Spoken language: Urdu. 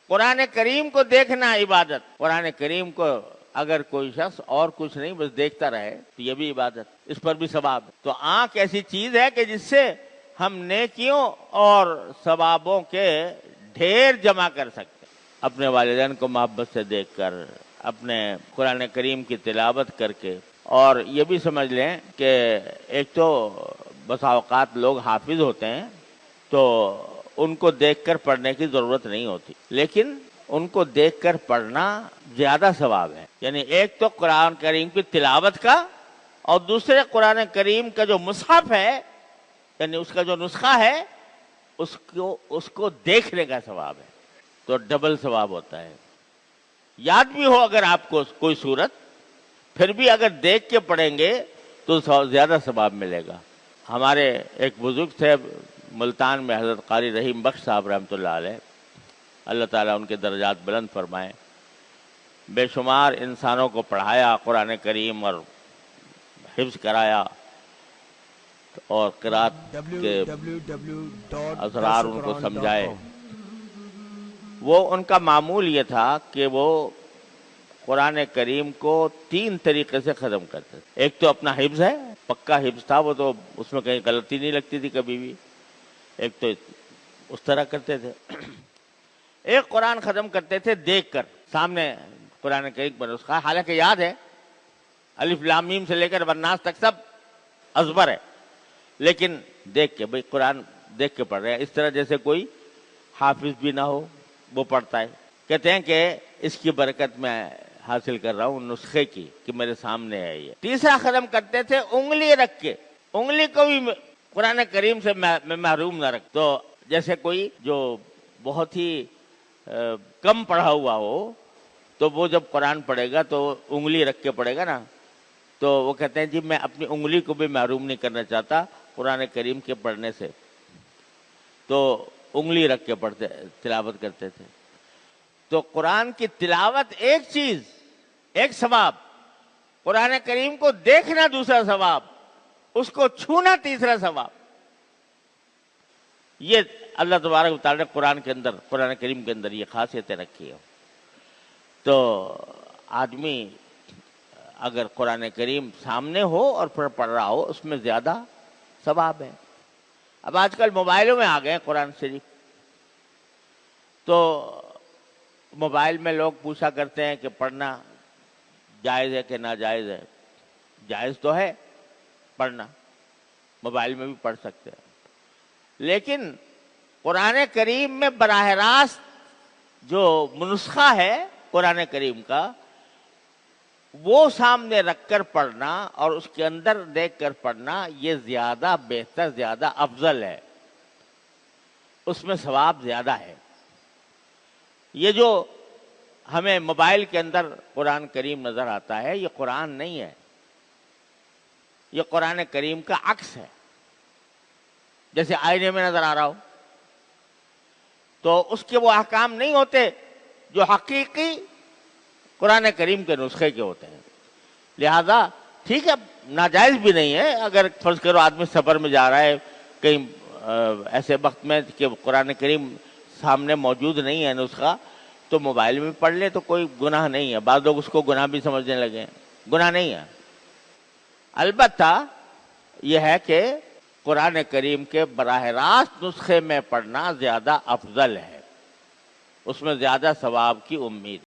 قرآن کریم کو دیکھنا عبادت. قرآن کریم کو اگر کوئی شخص اور کچھ نہیں بس دیکھتا رہے تو یہ بھی عبادت, اس پر بھی ثواب ہے. تو آنکھ ایسی چیز ہے کہ جس سے ہم نیکیوں اور ثوابوں کے ڈھیر جمع کر سکتے ہیں. اپنے والدین کو محبت سے دیکھ کر, اپنے قرآن کریم کی تلاوت کر کے. اور یہ بھی سمجھ لیں کہ ایک تو بسا اوقات لوگ حافظ ہوتے ہیں تو ان کو دیکھ کر پڑھنے کی ضرورت نہیں ہوتی, لیکن ان کو دیکھ کر پڑھنا زیادہ ثواب ہے. یعنی ایک تو قرآن کریم کی تلاوت کا, اور دوسرے قرآن کریم کا جو مصحف ہے یعنی اس کا جو نسخہ ہے اس کو دیکھنے کا ثواب ہے, تو ڈبل ثواب ہوتا ہے. یاد بھی ہو اگر آپ کو کوئی سورت, پھر بھی اگر دیکھ کے پڑھیں گے تو زیادہ ثواب ملے گا. ہمارے ایک بزرگ تھے ملتان میں, حضرت قاری رحیم بخش صاحب رحمۃ اللہ علیہ, اللہ تعالیٰ ان کے درجات بلند فرمائے. بے شمار انسانوں کو پڑھایا قرآن کریم اور حفظ کرایا, اور قرات کے اسرار ان کو سمجھائے. وہ ان کا معمول یہ تھا کہ وہ قرآن کریم کو 3 طریقے سے ختم کرتے تھے. ایک تو اپنا حفظ ہے, پکا حفظ تھا وہ, تو اس میں کہیں غلطی نہیں لگتی تھی کبھی بھی. ایک تو اس طرح کرتے تھے. ایک قرآن ختم کرتے تھے دیکھ کر, سامنے قرآن کریم پر نسخہ, حالانکہ یاد ہے الف لام میم سے لے کر والناس تک سب ازبر ہے, لیکن دیکھ کے, بھئی قرآن دیکھ کے پڑھ رہے ہیں, اس طرح جیسے کوئی حافظ بھی نہ ہو وہ پڑھتا ہے. کہتے ہیں کہ اس کی برکت میں حاصل کر رہا ہوں نسخے کی کہ میرے سامنے ہے یہ. تیسرا ختم کرتے تھے انگلی رکھ کے, انگلی کو بھی قرآن کریم سے محروم نہ رکھ. تو جیسے کوئی جو بہت ہی کم پڑھا ہوا ہو تو وہ جب قرآن پڑھے گا تو انگلی رکھ کے پڑھے گا نا, تو وہ کہتے ہیں جی میں اپنی انگلی کو بھی محروم نہیں کرنا چاہتا قرآن کریم کے پڑھنے سے, تو انگلی رکھ کے پڑھتے تلاوت کرتے تھے. تو قرآن کی تلاوت ایک چیز, ایک ثواب, قرآن کریم کو دیکھنا دوسرا ثواب, اس کو چھونا تیسرا ثواب. یہ اللہ تبارک و تعالی نے قرآن کے اندر, قرآن کریم کے اندر یہ خاصیتیں رکھی ہے. تو آدمی اگر قرآن کریم سامنے ہو اور پھر پڑھ رہا ہو اس میں زیادہ ثواب ہے. اب آج کل موبائلوں میں آ گئے قرآن شریف, تو موبائل میں لوگ پوچھا کرتے ہیں کہ پڑھنا جائز ہے کہ ناجائز ہے. جائز تو ہے پڑھنا, موبائل میں بھی پڑھ سکتے ہیں, لیکن قرآن کریم میں براہ راست جو نسخہ ہے قرآن کریم کا وہ سامنے رکھ کر پڑھنا اور اس کے اندر دیکھ کر پڑھنا یہ زیادہ بہتر, زیادہ افضل ہے, اس میں ثواب زیادہ ہے. یہ جو ہمیں موبائل کے اندر قرآن کریم نظر آتا ہے یہ قرآن نہیں ہے, یہ قرآن کریم کا عکس ہے. جیسے آئینے میں نظر آ رہا ہو تو اس کے وہ احکام نہیں ہوتے جو حقیقی قرآن کریم کے نسخے کے ہوتے ہیں. لہذا ٹھیک ہے, ناجائز بھی نہیں ہے. اگر فرض کرو آدمی سفر میں جا رہا ہے کہیں ایسے وقت میں کہ قرآن کریم سامنے موجود نہیں ہے نسخہ, تو موبائل میں پڑھ لے تو کوئی گناہ نہیں ہے. بعض لوگ اس کو گناہ بھی سمجھنے لگے ہیں, گناہ نہیں ہے. البتہ یہ ہے کہ قرآن کریم کے براہ راست نسخے میں پڑھنا زیادہ افضل ہے, اس میں زیادہ ثواب کی امید.